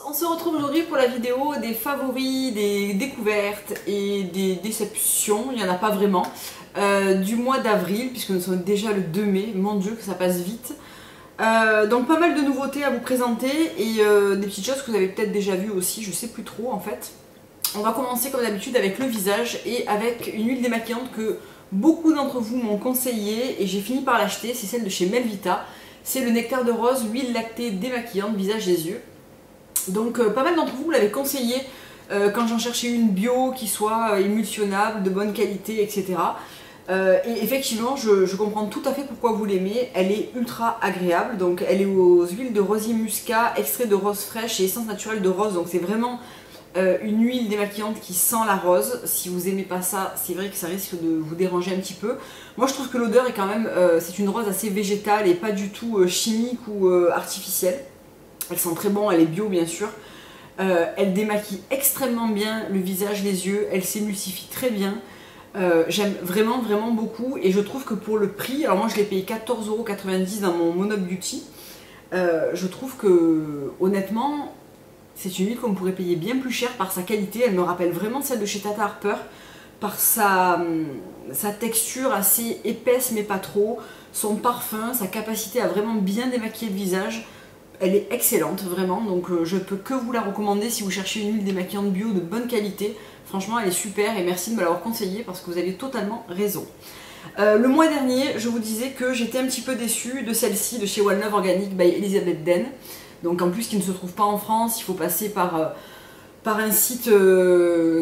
On se retrouve aujourd'hui pour la vidéo des favoris, des découvertes et des déceptions, il n'y en a pas vraiment, du mois d'avril, puisque nous sommes déjà le 2 mai, mon dieu que ça passe vite. Donc pas mal de nouveautés à vous présenter et des petites choses que vous avez peut-être déjà vues aussi, je sais plus trop en fait. On va commencer comme d'habitude avec le visage et avec une huile démaquillante que beaucoup d'entre vous m'ont conseillé et j'ai fini par l'acheter, c'est celle de chez Melvita. C'est le nectar de rose, huile lactée démaquillante, visage et yeux. Donc pas mal d'entre vous l'avez conseillé quand j'en cherchais une bio qui soit émulsionnable, de bonne qualité, etc. Et effectivement, je comprends tout à fait pourquoi vous l'aimez. Elle est ultra agréable, donc elle est aux huiles de rosier muscat, extrait de rose fraîche et essence naturelle de rose. Donc c'est vraiment une huile démaquillante qui sent la rose. Si vous aimez pas ça, c'est vrai que ça risque de vous déranger un petit peu. Moi je trouve que l'odeur est quand même, c'est une rose assez végétale et pas du tout chimique ou artificielle. Elle sent très bon, elle est bio bien sûr. Elle démaquille extrêmement bien le visage, les yeux, elle s'émulsifie très bien. J'aime vraiment beaucoup et je trouve que pour le prix, alors moi je l'ai payé 14,90 € dans mon Mono Beauty. Je trouve que honnêtement c'est une huile qu'on pourrait payer bien plus cher par sa qualité. Elle me rappelle vraiment celle de chez Tata Harper par sa texture assez épaisse mais pas trop, son parfum, sa capacité à vraiment bien démaquiller le visage. Elle est excellente vraiment, donc je peux que vous la recommander si vous cherchez une huile démaquillante bio de bonne qualité. Franchement elle est super et merci de me l'avoir conseillée parce que vous avez totalement raison. Le mois dernier je vous disais que j'étais un petit peu déçue de celle-ci de chez One Love Organic by Elizabeth Den. Donc en plus qui ne se trouve pas en France, il faut passer par un site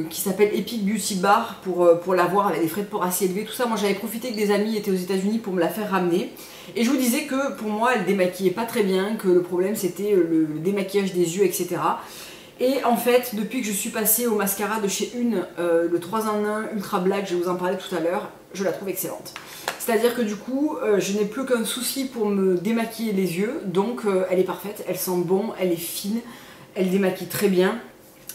qui s'appelle Epic Beauty Bar pour l'avoir avec des frais de port assez élevés, tout ça. Moi j'avais profité que des amis étaient aux États-Unis pour me la faire ramener. Et je vous disais que pour moi elle démaquillait pas très bien, que le problème c'était le démaquillage des yeux, etc. Et en fait, depuis que je suis passée au mascara de chez Une, le 3 en 1 Ultra Black, je vais vous en parler tout à l'heure, je la trouve excellente. C'est-à-dire que du coup, je n'ai plus qu'un souci pour me démaquiller les yeux, donc elle est parfaite, elle sent bon, elle est fine, elle démaquille très bien.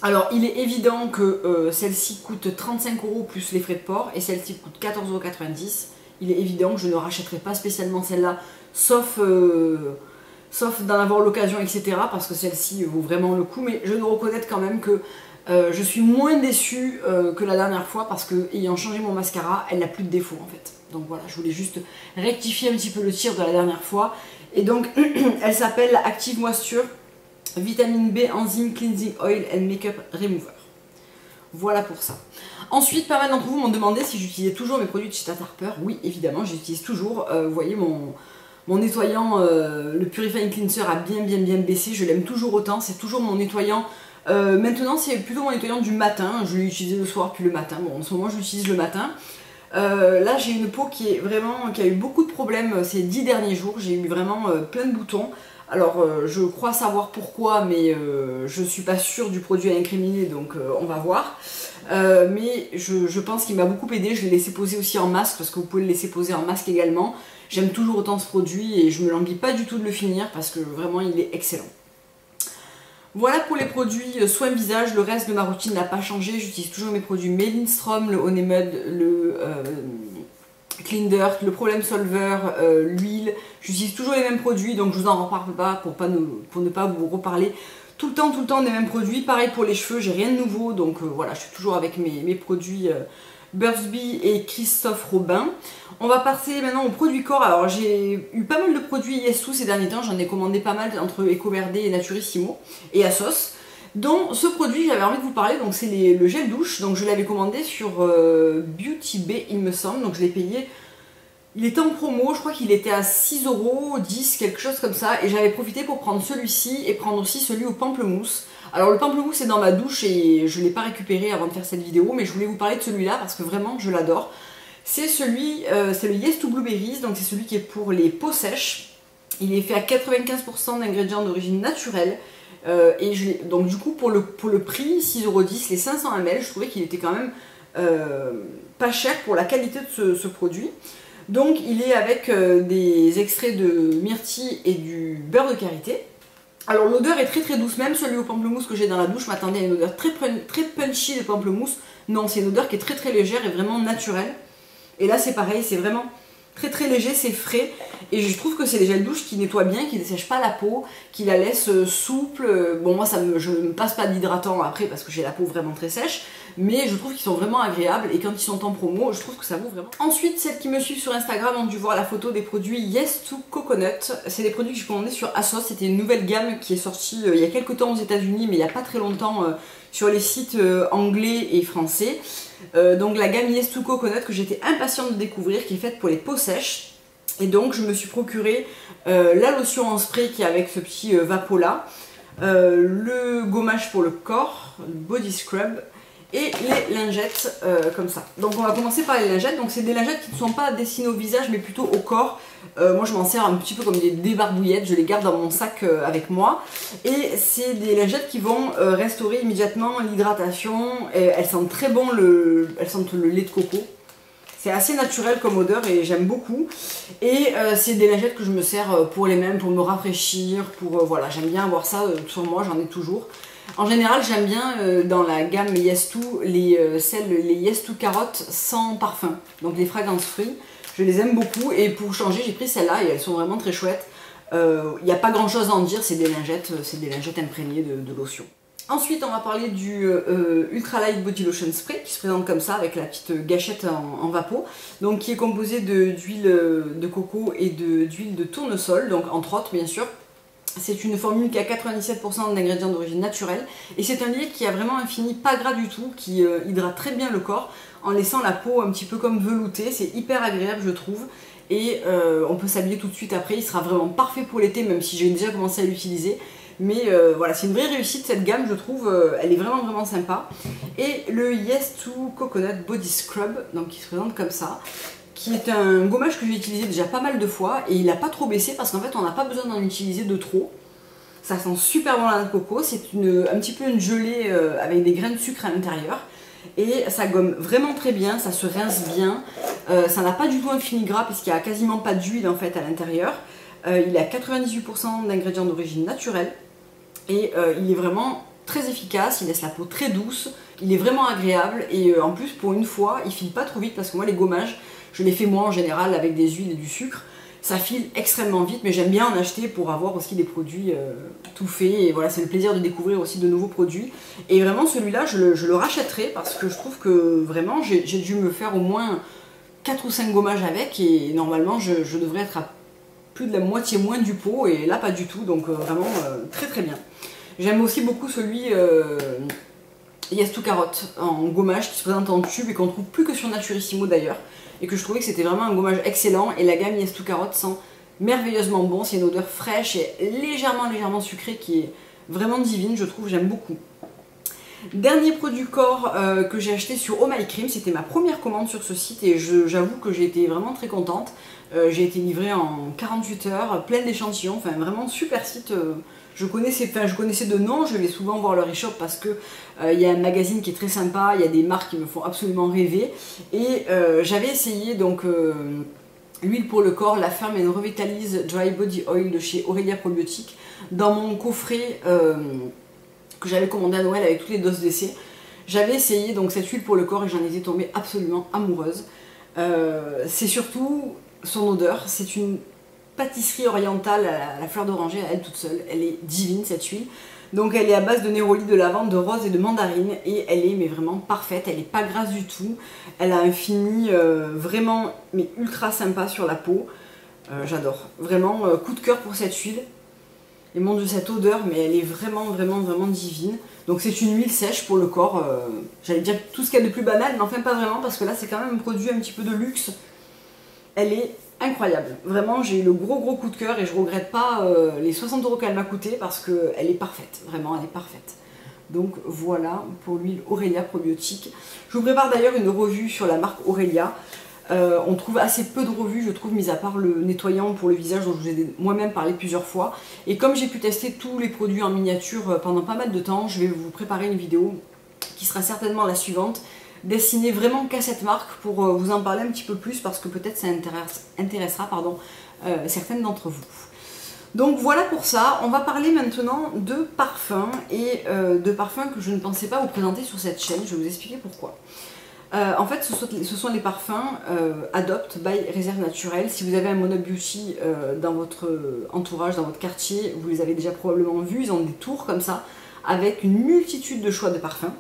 Alors il est évident que celle-ci coûte 35 € plus les frais de port et celle-ci coûte 14,90 €. Il est évident que je ne rachèterai pas spécialement celle-là, sauf d'en avoir l'occasion, etc. parce que celle-ci vaut vraiment le coup, mais je dois reconnaître quand même que je suis moins déçue que la dernière fois parce que ayant changé mon mascara, elle n'a plus de défaut en fait. Donc voilà, je voulais juste rectifier un petit peu le tir de la dernière fois. Et donc elle s'appelle Active Moisture Vitamine B Enzyme Cleansing Oil and Makeup Remover. Voilà pour ça. Ensuite, pas mal d'entre vous m'ont demandé si j'utilisais toujours mes produits de chez Tata Harper. Oui, évidemment, j'utilise toujours. Vous voyez, mon nettoyant, le Purifying Cleanser a bien baissé. Je l'aime toujours autant. C'est toujours mon nettoyant. Maintenant, c'est plutôt mon nettoyant du matin. Je l'ai utilisé le soir puis le matin. Bon, en ce moment, je l'utilise le matin. Là, j'ai une peau qui a eu beaucoup de problèmes ces 10 derniers jours. J'ai eu vraiment plein de boutons. Alors je crois savoir pourquoi, mais je suis pas sûre du produit à incriminer, donc on va voir. Mais je pense qu'il m'a beaucoup aidé. Je l'ai laissé poser aussi en masque parce que vous pouvez le laisser poser en masque également. J'aime toujours autant ce produit et je me languis pas du tout de le finir parce que vraiment il est excellent. Voilà pour les produits soins visage. Le reste de ma routine n'a pas changé. J'utilise toujours mes produits Made in Strom, le Honey Mud, le Clean Dirt, le Problem Solver, l'huile. J'utilise toujours les mêmes produits, donc je vous en reparle pas pour ne pas vous reparler tout le temps des mêmes produits. Pareil pour les cheveux, j'ai rien de nouveau, donc voilà, je suis toujours avec mes produits Burt's Bees et Christophe Robin. On va passer maintenant aux produits corps. Alors j'ai eu pas mal de produits Yes2 ces derniers temps, j'en ai commandé pas mal entre Ecoverde et Naturissimo et Asos. Donc ce produit, j'avais envie de vous parler, donc c'est le gel douche, donc je l'avais commandé sur Beauty Bay il me semble, donc je l'ai payé, il était en promo, je crois qu'il était à 6 €, 10, quelque chose comme ça, et j'avais profité pour prendre celui-ci et prendre aussi celui au pamplemousse. Alors le pamplemousse est dans ma douche et je ne l'ai pas récupéré avant de faire cette vidéo, mais je voulais vous parler de celui-là parce que vraiment je l'adore. C'est c'est le Yes2 Blueberries, donc c'est celui qui est pour les peaux sèches. Il est fait à 95% d'ingrédients d'origine naturelle. Donc du coup pour le prix 6,10 €, les 500 ml, je trouvais qu'il était quand même pas cher pour la qualité de ce produit. Donc il est avec des extraits de myrtille et du beurre de karité. Alors l'odeur est très douce, même celui au pamplemousse que j'ai dans la douche, je m'attendais à une odeur très punchy de pamplemousse. Non, c'est une odeur qui est très légère et vraiment naturelle. Et là c'est pareil, c'est vraiment très très léger, c'est frais et je trouve que c'est des gels douche qui nettoient bien, qui ne dessèchent pas la peau, qui la laissent souple. Bon moi je ne me passe pas d'hydratant après parce que j'ai la peau vraiment très sèche, mais je trouve qu'ils sont vraiment agréables et quand ils sont en promo, je trouve que ça vaut vraiment. Ensuite, celles qui me suivent sur Instagram ont dû voir la photo des produits Yes2 Coconut. C'est des produits que j'ai commandés sur ASOS, c'était une nouvelle gamme qui est sortie il y a quelques temps aux États-Unis, mais il n'y a pas très longtemps sur les sites anglais et français. Donc la gamme Yes2 Coconut que j'étais impatiente de découvrir, qui est faite pour les peaux sèches. Et donc je me suis procuré la lotion en spray qui est avec ce petit vapeau là, le gommage pour le corps, le body scrub et les lingettes comme ça. Donc on va commencer par les lingettes. Donc c'est des lingettes qui ne sont pas destinées au visage mais plutôt au corps. Moi je m'en sers un petit peu comme des débarbouillettes, je les garde dans mon sac avec moi. Et c'est des lingettes qui vont restaurer immédiatement l'hydratation. Elles sentent très bon elles sentent le lait de coco. C'est assez naturel comme odeur et j'aime beaucoup. Et c'est des lingettes que je me sers pour les mêmes, pour me rafraîchir, pour voilà, j'aime bien avoir ça sur moi, j'en ai toujours. En général, j'aime bien dans la gamme Yes2 les Yes2 carottes sans parfum, donc les fragrances free. Je les aime beaucoup et pour changer, j'ai pris celles-là et elles sont vraiment très chouettes. Il n'y a pas grand-chose à en dire, c'est des lingettes imprégnées de lotion. Ensuite, on va parler du Ultra Light Body Lotion Spray qui se présente comme ça avec la petite gâchette en vapeau, donc qui est composé d'huile de coco et d'huile de tournesol, donc entre autres bien sûr. C'est une formule qui a 97% d'ingrédients d'origine naturelle et c'est un lait qui a vraiment un fini pas gras du tout, qui hydrate très bien le corps en laissant la peau un petit peu comme veloutée. C'est hyper agréable je trouve et on peut s'habiller tout de suite après, il sera vraiment parfait pour l'été même si j'ai déjà commencé à l'utiliser. Mais voilà, c'est une vraie réussite cette gamme je trouve, elle est vraiment sympa. Et le Yes2 Coconut Body Scrub, donc qui se présente comme ça, qui est un gommage que j'ai utilisé déjà pas mal de fois et il n'a pas trop baissé parce qu'en fait on n'a pas besoin d'en utiliser de trop. Ça sent super bon la noix de coco, c'est un petit peu une gelée avec des grains de sucre à l'intérieur et ça gomme vraiment très bien, ça se rince bien, ça n'a pas du tout un fini gras puisqu'il n'y a quasiment pas d'huile en fait à l'intérieur. Il a 98% d'ingrédients d'origine naturelle et il est vraiment très efficace, il laisse la peau très douce, il est vraiment agréable et en plus pour une fois il file pas trop vite parce que moi les gommages je les fais moi en général avec des huiles et du sucre, ça file extrêmement vite mais j'aime bien en acheter pour avoir aussi des produits tout faits et voilà c'est le plaisir de découvrir aussi de nouveaux produits et vraiment celui-là je le rachèterai parce que je trouve que vraiment j'ai dû me faire au moins 4 ou 5 gommages avec et normalement je devrais être à plus de la moitié moins du pot et là pas du tout donc vraiment très bien. J'aime aussi beaucoup celui Yes2 Carotte en gommage qui se présente en tube et qu'on trouve plus que sur Naturissimo d'ailleurs et que je trouvais que c'était vraiment un gommage excellent et la gamme Yes2 Carotte sent merveilleusement bon, c'est une odeur fraîche et légèrement sucrée qui est vraiment divine je trouve, j'aime beaucoup. Dernier produit corps que j'ai acheté sur Oh My Cream, c'était ma première commande sur ce site et j'avoue que j'ai été vraiment très contente. J'ai été livrée en 48 heures, pleine d'échantillons, enfin vraiment super site. Je connaissais de nom, je vais souvent voir leur e-shop parce que il y a un magazine qui est très sympa, il y a des marques qui me font absolument rêver. Et j'avais essayé donc l'huile pour le corps, la Firm & Revitalise Dry Body Oil de chez Aurelia Probiotics dans mon coffret que j'avais commandé à Noël avec toutes les doses d'essai. J'avais essayé donc cette huile pour le corps et j'en étais tombée absolument amoureuse. C'est surtout son odeur, c'est une pâtisserie orientale à la fleur d'oranger à elle toute seule, elle est divine cette huile. Donc elle est à base de néroli, de lavande, de rose et de mandarine et elle est mais vraiment parfaite, elle n'est pas grasse du tout, elle a un fini vraiment mais ultra sympa sur la peau, j'adore, vraiment coup de cœur pour cette huile. Et mon dieu cette odeur mais elle est vraiment divine. Donc c'est une huile sèche pour le corps, j'allais dire tout ce qu'il y a de plus banal mais enfin pas vraiment parce que là c'est quand même un produit un petit peu de luxe. Elle est incroyable, vraiment j'ai eu le gros coup de cœur et je regrette pas les 60 € qu'elle m'a coûté parce qu'elle est parfaite, vraiment elle est parfaite. Donc voilà pour l'huile Aurelia Probiotics. Je vous prépare d'ailleurs une revue sur la marque Aurelia. On trouve assez peu de revues je trouve, mis à part le nettoyant pour le visage dont je vous ai moi-même parlé plusieurs fois. Et comme j'ai pu tester tous les produits en miniature pendant pas mal de temps, je vais vous préparer une vidéo qui sera certainement la suivante, destinée vraiment qu'à cette marque pour vous en parler un petit peu plus parce que peut-être ça intéressera certaines d'entre vous. Donc voilà pour ça, on va parler maintenant de parfums et de parfums que je ne pensais pas vous présenter sur cette chaîne, je vais vous expliquer pourquoi. En fait, ce sont les parfums Adopt by Réserve Naturelle. Si vous avez un Mono Beauty dans votre entourage, dans votre quartier, vous les avez déjà probablement vus. Ils ont des tours comme ça, avec une multitude de choix de parfums.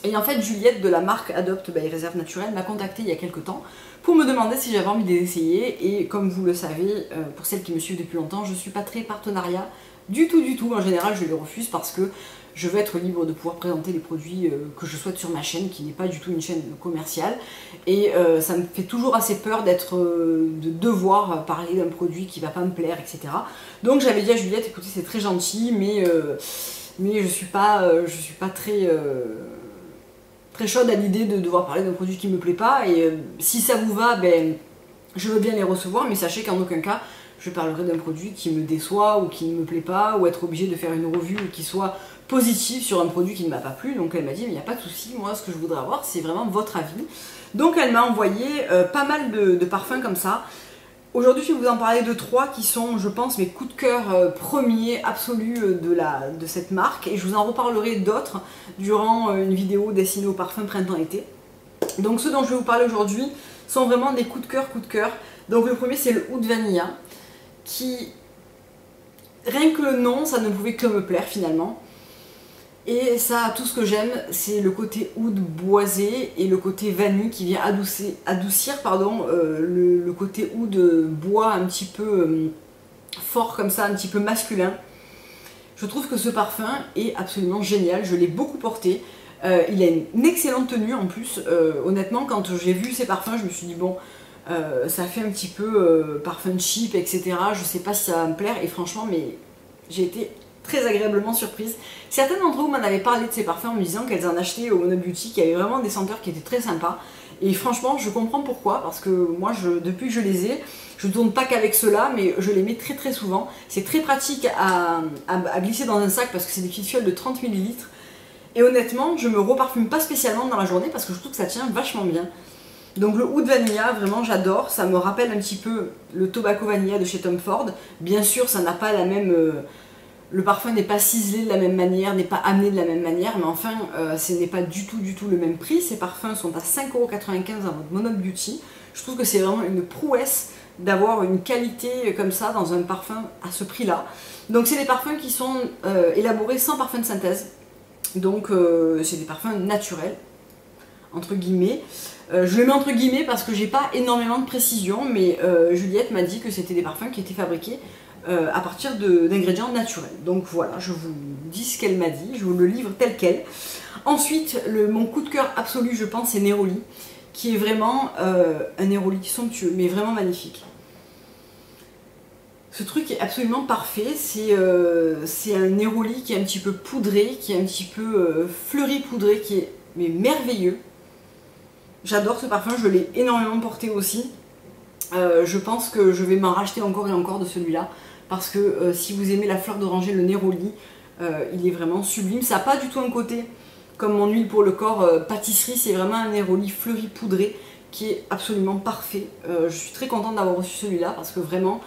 Et en fait, Juliette de la marque Adopt by Réserve Naturelle m'a contactée il y a quelques temps pour me demander si j'avais envie de les essayer. Et comme vous le savez, pour celles qui me suivent depuis longtemps, je ne suis pas très partenariat du tout. En général, je les refuse parce que je veux être libre de pouvoir présenter les produits que je souhaite sur ma chaîne, qui n'est pas du tout une chaîne commerciale. Et ça me fait toujours assez peur de devoir parler d'un produit qui ne va pas me plaire, etc. Donc j'avais dit à Juliette, écoutez, c'est très gentil, mais je suis pas très chaude à l'idée de devoir parler d'un produit qui ne me plaît pas. Et si ça vous va, ben, je veux bien les recevoir, mais sachez qu'en aucun cas, je parlerai d'un produit qui me déçoit ou qui ne me plaît pas, ou être obligé de faire une revue qui soit positive sur un produit qui ne m'a pas plu. Donc elle m'a dit, mais il n'y a pas de souci, moi ce que je voudrais avoir, c'est vraiment votre avis. Donc elle m'a envoyé pas mal de parfums comme ça. Aujourd'hui, je vais vous en parler de 3 qui sont, je pense, mes coups de cœur premiers absolus de cette marque. Et je vous en reparlerai d'autres durant une vidéo destinée au parfum printemps-été. Donc ceux dont je vais vous parler aujourd'hui sont vraiment des coups de cœur. Donc le premier, c'est le Oud Vanilla, qui, rien que le nom, ça ne pouvait que me plaire finalement. Et ça, tout ce que j'aime, c'est le côté oud boisé et le côté vanille qui vient adoucir le côté oud bois un petit peu fort comme ça, un petit peu masculin. Je trouve que ce parfum est absolument génial, je l'ai beaucoup porté. Il a une excellente tenue en plus. Honnêtement, quand j'ai vu ces parfums, je me suis dit bon, ça fait un petit peu parfum cheap, etc. Je sais pas si ça va me plaire et franchement, mais j'ai été très agréablement surprise. Certaines d'entre vous m'en avaient parlé de ces parfums en me disant qu'elles en achetaient au Mono Beauty, qui avait vraiment des senteurs qui étaient très sympas. Et franchement, je comprends pourquoi, parce que moi, depuis que je les ai, je ne tourne pas qu'avec ceux-là, mais je les mets très souvent. C'est très pratique à glisser dans un sac parce que c'est des petites fioles de 30 ml. Et honnêtement, je me reparfume pas spécialement dans la journée parce que je trouve que ça tient vachement bien. Donc le Oud Vanilla, vraiment j'adore. Ça me rappelle un petit peu le Tobacco Vanilla de chez Tom Ford. Bien sûr, ça n'a pas la même... le parfum n'est pas ciselé de la même manière, n'est pas amené de la même manière, mais enfin, ce n'est pas du tout le même prix. Ces parfums sont à 5,95 € dans votre Mono Beauty. Je trouve que c'est vraiment une prouesse d'avoir une qualité comme ça dans un parfum à ce prix-là. Donc c'est des parfums qui sont élaborés sans parfum de synthèse. Donc c'est des parfums naturels, entre guillemets. Je le mets entre guillemets parce que j'ai pas énormément de précision, mais Juliette m'a dit que c'était des parfums qui étaient fabriqués à partir d'ingrédients naturels. Donc voilà, je vous dis ce qu'elle m'a dit, je vous le livre tel quel. Ensuite, mon coup de cœur absolu, je pense, c'est Neroli, qui est vraiment un Neroli somptueux, mais vraiment magnifique. Ce truc est absolument parfait, c'est un Neroli qui est un petit peu poudré, qui est un petit peu fleuri poudré, qui est merveilleux. J'adore ce parfum, je l'ai énormément porté aussi. Je pense que je vais m'en racheter encore et encore de celui-là, parce que si vous aimez la fleur d'oranger, le Neroli, il est vraiment sublime. Ça n'a pas du tout un côté comme mon huile pour le corps pâtisserie, c'est vraiment un Neroli fleuri poudré qui est absolument parfait. Je suis très contente d'avoir reçu celui-là parce que vraiment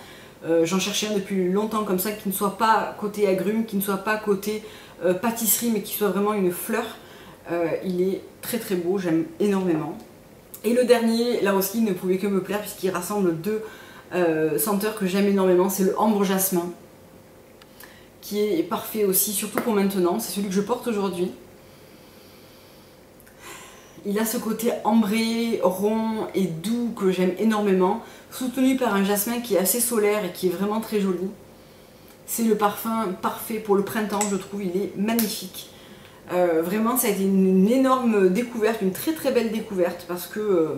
j'en cherchais un depuis longtemps comme ça, qui ne soit pas côté agrumes, qui ne soit pas côté pâtisserie, mais qui soit vraiment une fleur. Il est très beau, j'aime énormément. Et le dernier, là aussi, il ne pouvait que me plaire puisqu'il rassemble 2 senteurs que j'aime énormément. C'est le Ambre Jasmin, qui est parfait aussi, surtout pour maintenant. C'est celui que je porte aujourd'hui. Il a ce côté ambré, rond et doux que j'aime énormément, soutenu par un jasmin qui est assez solaire et qui est vraiment très joli. C'est le parfum parfait pour le printemps, je trouve, il est magnifique. Vraiment, ça a été une énorme découverte, une très belle découverte, parce que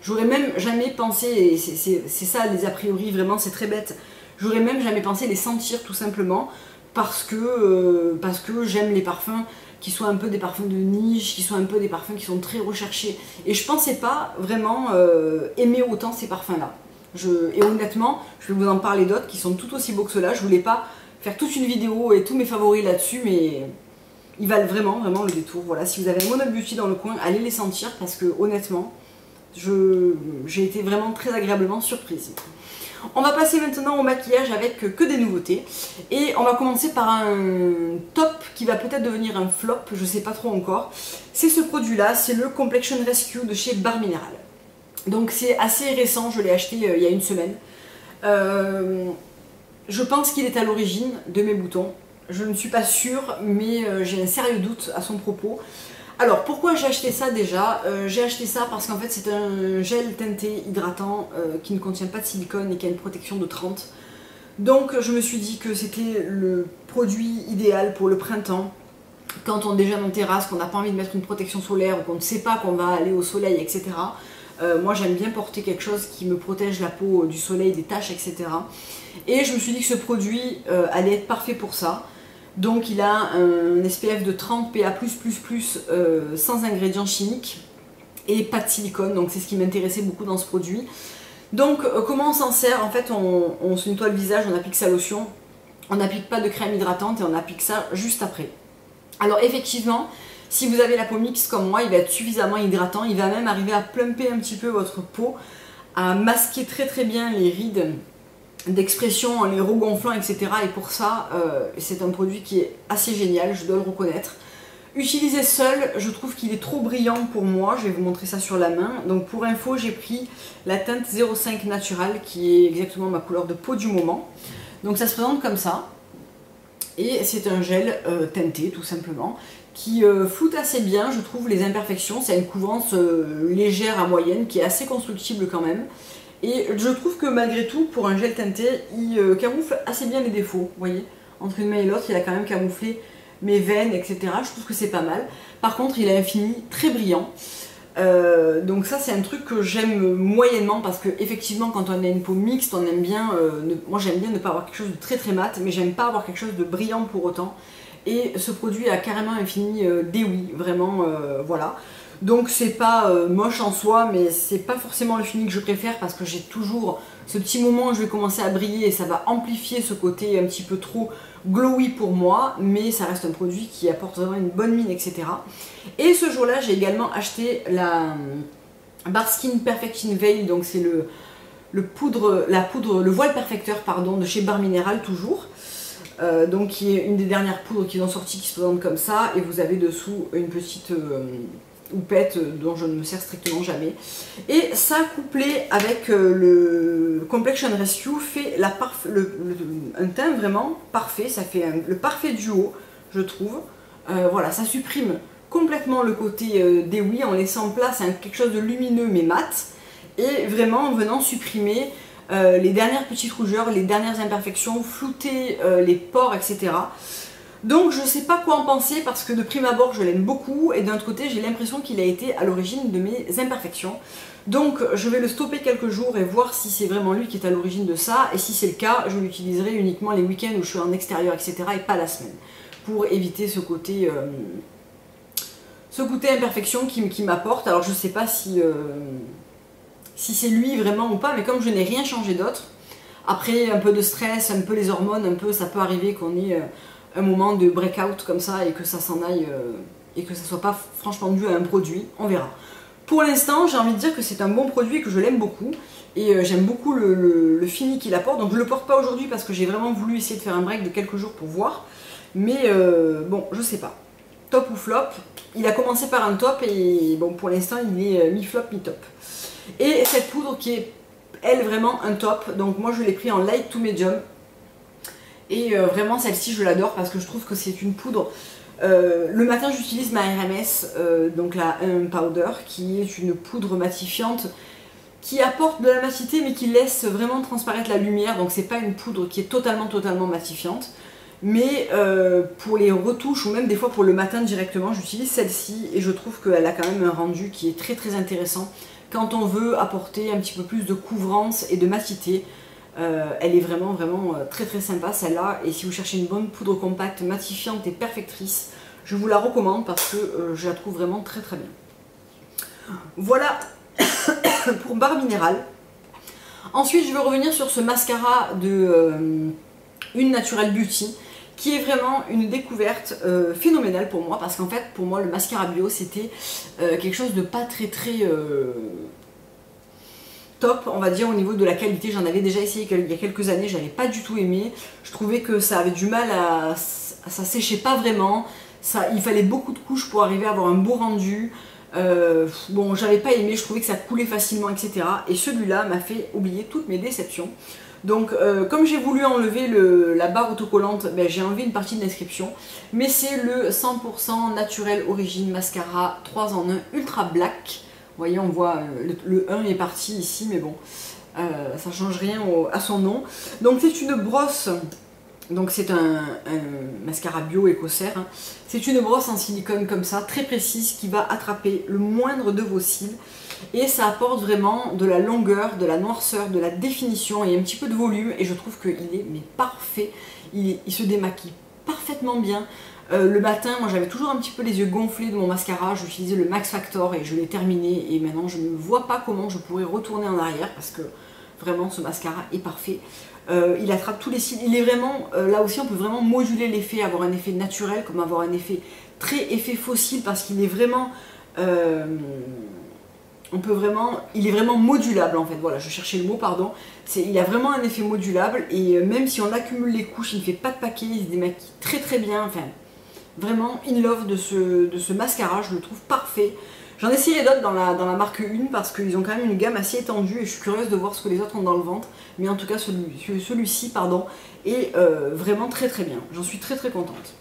j'aurais même jamais pensé, et c'est ça les a priori, vraiment c'est très bête, j'aurais même jamais pensé les sentir tout simplement, parce que j'aime les parfums qui soient un peu des parfums de niche, qui soient un peu des parfums qui sont très recherchés. Et je pensais pas vraiment aimer autant ces parfums-là. Et honnêtement, je vais vous en parler d'autres qui sont tout aussi beaux que ceux-là. Je voulais pas faire toute une vidéo et tous mes favoris là-dessus, mais ils valent vraiment le détour. Voilà, si vous avez un Mono Beauty dans le coin, allez les sentir parce que honnêtement, J'ai été vraiment très agréablement surprise. On va passer maintenant au maquillage avec que des nouveautés. Et on va commencer par un top qui va peut-être devenir un flop, je sais pas trop encore. C'est ce produit-là, c'est le Complexion Rescue de chez Barre Minéral. Donc c'est assez récent, je l'ai acheté il y a une semaine. Je pense qu'il est à l'origine de mes boutons. Je ne suis pas sûre, mais j'ai un sérieux doute à son propos. Alors, pourquoi j'ai acheté ça déjà? J'ai acheté ça parce qu'en fait c'est un gel teinté hydratant qui ne contient pas de silicone et qui a une protection de 30. Donc je me suis dit que c'était le produit idéal pour le printemps. Quand on déjeune en terrasse, qu'on n'a pas envie de mettre une protection solaire ou qu'on ne sait pas qu'on va aller au soleil, etc. Moi j'aime bien porter quelque chose qui me protège la peau du soleil, des taches, etc. Et je me suis dit que ce produit allait être parfait pour ça. Donc il a un SPF de 30 PA++, sans ingrédients chimiques et pas de silicone, donc c'est ce qui m'intéressait beaucoup dans ce produit. Donc comment on s'en sert? En fait on se nettoie le visage, on applique sa lotion, on n'applique pas de crème hydratante et on applique ça juste après. Alors effectivement, si vous avez la peau mixte comme moi, il va être suffisamment hydratant, il va même arriver à plumper un petit peu votre peau, à masquer très très bien les rides d'expression, les regonflants, etc. Et pour ça, c'est un produit qui est assez génial, je dois le reconnaître. Utilisé seul, je trouve qu'il est trop brillant pour moi, je vais vous montrer ça sur la main. Donc pour info, j'ai pris la teinte 05 Natural, qui est exactement ma couleur de peau du moment. Donc ça se présente comme ça. Et c'est un gel teinté, tout simplement, qui floute assez bien, je trouve, les imperfections. C'est une couvrance légère à moyenne, qui est assez constructible quand même. Et je trouve que malgré tout, pour un gel teinté, il camoufle assez bien les défauts. Vous voyez, entre une main et l'autre, il a quand même camouflé mes veines, etc. Je trouve que c'est pas mal. Par contre, il a un fini très brillant. Donc ça, c'est un truc que j'aime moyennement parce que effectivement, quand on a une peau mixte, on aime bien. Moi, j'aime bien ne pas avoir quelque chose de très très mat, mais j'aime pas avoir quelque chose de brillant pour autant. Et ce produit a carrément un fini déoui, vraiment, voilà. Donc c'est pas moche en soi, mais c'est pas forcément le fini que je préfère parce que j'ai toujours ce petit moment où je vais commencer à briller et ça va amplifier ce côté un petit peu trop glowy pour moi, mais ça reste un produit qui apporte vraiment une bonne mine, etc. Et ce jour-là, j'ai également acheté la Barskin Perfecting Veil, donc c'est le voile perfecteur pardon, de chez Barre Minéral toujours. Donc qui est une des dernières poudres qu'ils ont sorties qui se présente comme ça, et vous avez dessous une petite houppette dont je ne me sers strictement jamais. Et ça couplé avec le Complexion Rescue fait un teint vraiment parfait, ça fait le parfait duo je trouve. Voilà, ça supprime complètement le côté déoui en laissant place à quelque chose de lumineux mais mat, et vraiment en venant supprimer les dernières petites rougeurs, les dernières imperfections, flouter les pores, etc. Donc je ne sais pas quoi en penser parce que de prime abord je l'aime beaucoup et d'un autre côté j'ai l'impression qu'il a été à l'origine de mes imperfections. Donc je vais le stopper quelques jours et voir si c'est vraiment lui qui est à l'origine de ça, et si c'est le cas, je l'utiliserai uniquement les week-ends où je suis en extérieur, etc. et pas la semaine, pour éviter ce côté imperfection qui m'apporte. Alors je ne sais pas si c'est lui vraiment ou pas, mais comme je n'ai rien changé d'autre, après un peu de stress, un peu les hormones, un peu ça peut arriver qu'on ait un moment de breakout comme ça et que ça s'en aille et que ça soit pas franchement dû à un produit, on verra. Pour l'instant, j'ai envie de dire que c'est un bon produit et que je l'aime beaucoup, et j'aime beaucoup le fini qu'il apporte. Donc je le porte pas aujourd'hui parce que j'ai vraiment voulu essayer de faire un break de quelques jours pour voir, mais bon, je sais pas. Top ou flop? Il a commencé par un top et bon, pour l'instant il est mi-flop, mi-top. Et cette poudre qui est, elle, vraiment un top, donc moi je l'ai pris en light to medium. Et vraiment celle-ci je l'adore parce que je trouve que c'est une poudre. Le matin j'utilise ma RMS, donc la 1 Powder, qui est une poudre matifiante qui apporte de la matité mais qui laisse vraiment transparaître la lumière. Donc c'est pas une poudre qui est totalement matifiante. Mais pour les retouches ou même des fois pour le matin directement, j'utilise celle-ci et je trouve qu'elle a quand même un rendu qui est très intéressant quand on veut apporter un petit peu plus de couvrance et de matité. Elle est vraiment très sympa celle-là, et si vous cherchez une bonne poudre compacte, matifiante et perfectrice, je vous la recommande parce que je la trouve vraiment très bien. Voilà pour Barre Minéral. Ensuite je vais revenir sur ce mascara de Une Natural Beauty, qui est vraiment une découverte phénoménale pour moi, parce qu'en fait pour moi le mascara bio c'était quelque chose de pas très top, on va dire, au niveau de la qualité. J'en avais déjà essayé il y a quelques années, je n'avais pas du tout aimé. Je trouvais que ça avait du mal ça séchait pas vraiment. Il fallait beaucoup de couches pour arriver à avoir un beau rendu. Bon, j'avais pas aimé, je trouvais que ça coulait facilement, etc. Et celui-là m'a fait oublier toutes mes déceptions. Donc, comme j'ai voulu enlever la barre autocollante, ben, j'ai enlevé une partie de l'inscription. Mais c'est le 100% naturel origine mascara 3 en 1 ultra black. Vous voyez, on voit le 1 est parti ici, mais bon, ça change rien à son nom. Donc, c'est une brosse. Donc c'est un mascara bio écossaire, hein. C'est une brosse en silicone comme ça, très précise, qui va attraper le moindre de vos cils. Et ça apporte vraiment de la longueur, de la noirceur, de la définition et un petit peu de volume. Et je trouve qu'il est mais parfait, il se démaquille parfaitement bien. Le matin, moi j'avais toujours un petit peu les yeux gonflés de mon mascara, j'utilisais le Max Factor et je l'ai terminé. Et maintenant je ne vois pas comment je pourrais retourner en arrière parce que vraiment ce mascara est parfait. Il attrape tous les cils, il est vraiment, là aussi on peut vraiment moduler l'effet, avoir un effet naturel comme avoir un effet très effet fossile parce qu'il est vraiment, il est vraiment modulable en fait, voilà je cherchais le mot pardon, il a vraiment un effet modulable et même si on accumule les couches il ne fait pas de paquet, il se démaquille très très bien, enfin vraiment in love de ce mascara, je le trouve parfait. J'en essayerai d'autres dans la marque 1 parce qu'ils ont quand même une gamme assez étendue et je suis curieuse de voir ce que les autres ont dans le ventre. Mais en tout cas celui-ci est vraiment très très bien. J'en suis très très contente.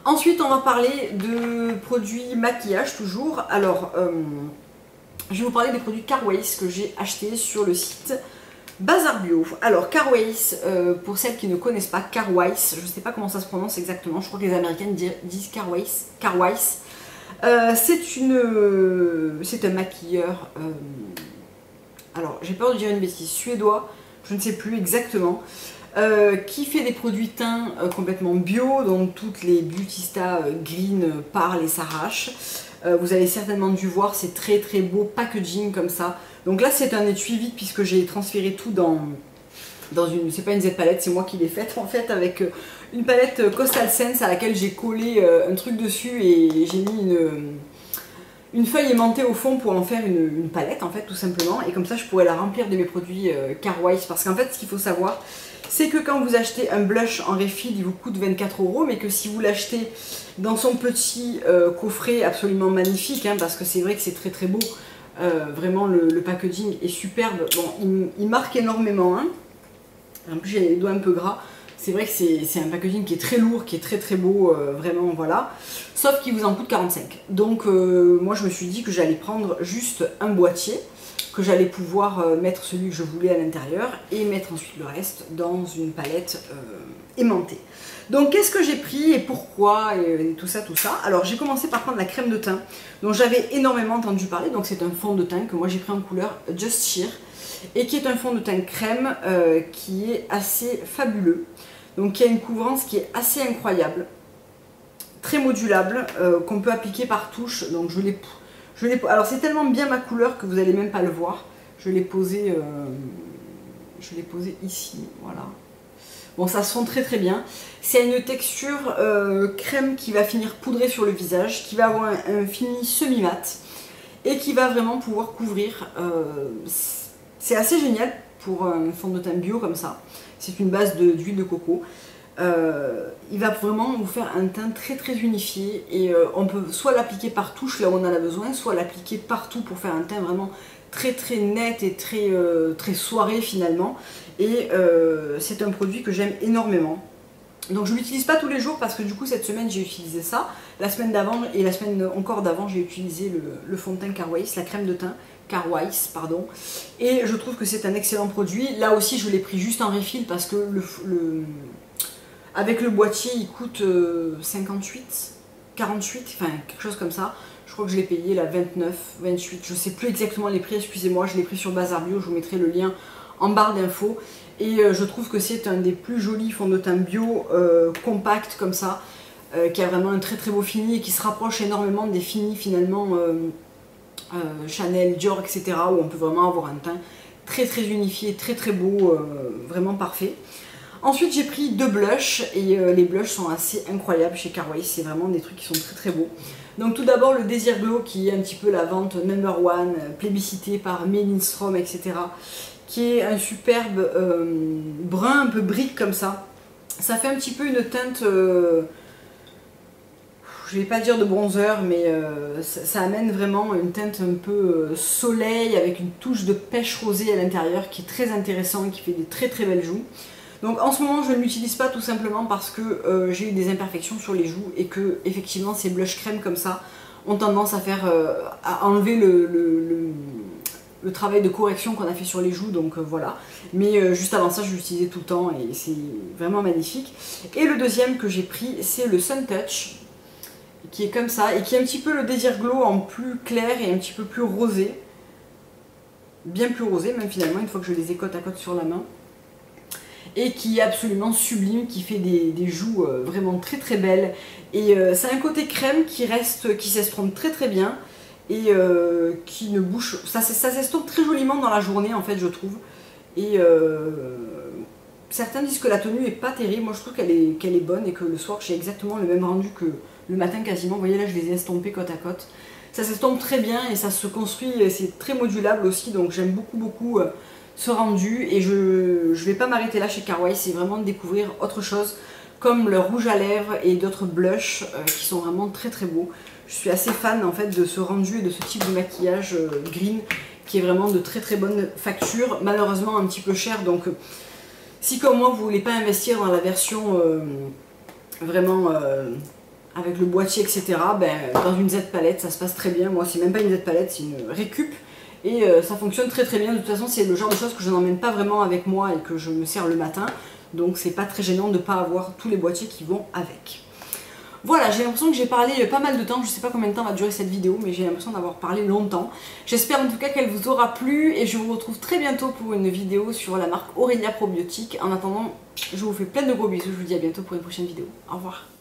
Ensuite on va parler de produits maquillage toujours. Alors je vais vous parler des produits Carways que j'ai achetés sur le site Bazar Bio. Alors Carways, pour celles qui ne connaissent pas Carways, je ne sais pas comment ça se prononce exactement, je crois que les Américaines disent Carways. C'est un maquilleur, alors j'ai peur de dire une bêtise, suédois, je ne sais plus exactement, qui fait des produits teints complètement bio, dont toutes les Beautysta Green parlent et s'arrachent. Vous avez certainement dû voir, c'est très très beau packaging comme ça. Donc là c'est un étui vide puisque j'ai transféré tout dans une, c'est pas une Z-palette, c'est moi qui l'ai faite en fait avec une palette Coastal Sense à laquelle j'ai collé un truc dessus et j'ai mis une feuille aimantée au fond pour en faire une palette en fait tout simplement et comme ça je pourrais la remplir de mes produits Carways parce qu'en fait ce qu'il faut savoir c'est que quand vous achetez un blush en refill il vous coûte 24 € mais que si vous l'achetez dans son petit coffret absolument magnifique hein, parce que c'est vrai que c'est très très beau, vraiment le packaging est superbe, bon il marque énormément hein. En plus j'ai les doigts un peu gras, c'est vrai que c'est un packaging qui est très lourd, qui est très très beau, vraiment voilà. Sauf qu'il vous en coûte 45. Donc moi je me suis dit que j'allais prendre juste un boîtier, que j'allais pouvoir mettre celui que je voulais à l'intérieur et mettre ensuite le reste dans une palette aimantée. Donc qu'est-ce que j'ai pris et pourquoi et tout ça. Alors j'ai commencé par prendre la crème de teint dont j'avais énormément entendu parler, donc c'est un fond de teint que moi j'ai pris en couleur Just Sheer. Et qui est un fond de teint crème qui est assez fabuleux. Donc qui a une couvrance qui est assez incroyable, très modulable, qu'on peut appliquer par touche. Donc alors c'est tellement bien ma couleur que vous n'allez même pas le voir. Je l'ai posé ici, voilà. Bon ça se fond très très bien. C'est une texture crème qui va finir poudrée sur le visage, qui va avoir un fini semi-mat et qui va vraiment pouvoir couvrir. C'est assez génial pour un fond de teint bio comme ça. C'est une base d'huile de coco. Il va vraiment vous faire un teint très très unifié et on peut soit l'appliquer par touche là où on en a besoin, soit l'appliquer partout pour faire un teint vraiment très très net et très, très soirée finalement. Et c'est un produit que j'aime énormément. Donc je ne l'utilise pas tous les jours parce que du coup cette semaine j'ai utilisé ça. La semaine d'avant et la semaine encore d'avant j'ai utilisé le fond de teint Carways, la crème de teint Carways, pardon. Et je trouve que c'est un excellent produit. Là aussi je l'ai pris juste en refill parce que avec le boîtier il coûte 58, 48, enfin quelque chose comme ça. Je crois que je l'ai payé là 29, 28, je ne sais plus exactement les prix, excusez-moi, je l'ai pris sur Bazar Bio, je vous mettrai le lien en barre d'infos. Et je trouve que c'est un des plus jolis fonds de teint bio compact comme ça, qui a vraiment un très très beau fini et qui se rapproche énormément des finis finalement Chanel, Dior, etc. où on peut vraiment avoir un teint très très unifié, très très beau, vraiment parfait. Ensuite j'ai pris 2 blushs et les blushs sont assez incroyables chez Carway, c'est vraiment des trucs qui sont très très beaux. Donc tout d'abord le Desire Glow qui est un petit peu la vente #1, plébiscitée par Lindstrom, etc. Qui est un superbe brun un peu brique comme ça. Ça fait un petit peu une teinte, je vais pas dire de bronzer, mais ça amène vraiment une teinte un peu soleil avec une touche de pêche rosée à l'intérieur qui est très intéressant et qui fait des très très belles joues. Donc en ce moment je ne l'utilise pas tout simplement parce que j'ai eu des imperfections sur les joues et que effectivement ces blush crème comme ça ont tendance à faire à enlever le travail de correction qu'on a fait sur les joues, donc voilà. Mais juste avant ça je l'utilisais tout le temps et c'est vraiment magnifique. Et le deuxième que j'ai pris c'est le Sun Touch qui est comme ça et qui est un petit peu le Desire Glow en plus clair et un petit peu plus rosé. Bien plus rosé même finalement une fois que je les ai côte à côte sur la main. Et qui est absolument sublime, qui fait des joues vraiment très très belles. Et c'est un côté crème qui s'estompe très très bien et qui ne bouge, ça s'estompe très joliment dans la journée en fait je trouve. Et certains disent que la tenue est pas terrible, moi je trouve qu'elle est bonne et que le soir j'ai exactement le même rendu que le matin quasiment. Vous voyez là je les ai estompés côte à côte. Ça s'estompe très bien et ça se construit, c'est très modulable aussi donc j'aime beaucoup ce rendu et je vais pas m'arrêter là chez Carway, c'est vraiment de découvrir autre chose comme le rouge à lèvres et d'autres blushs qui sont vraiment très très beaux. Je suis assez fan en fait de ce rendu et de ce type de maquillage green qui est vraiment de très très bonne facture, malheureusement un petit peu cher donc si comme moi vous voulez pas investir dans la version vraiment avec le boîtier etc, ben, dans une Z palette ça se passe très bien. Moi c'est même pas une Z palette, c'est une récup. Et ça fonctionne très très bien, de toute façon c'est le genre de choses que je n'emmène pas vraiment avec moi et que je me sers le matin. Donc c'est pas très gênant de ne pas avoir tous les boîtiers qui vont avec. Voilà, j'ai l'impression que j'ai parlé pas mal de temps, je sais pas combien de temps va durer cette vidéo, mais j'ai l'impression d'avoir parlé longtemps. J'espère en tout cas qu'elle vous aura plu et je vous retrouve très bientôt pour une vidéo sur la marque Aurelia Probiotiques. En attendant, je vous fais plein de gros bisous, je vous dis à bientôt pour une prochaine vidéo. Au revoir.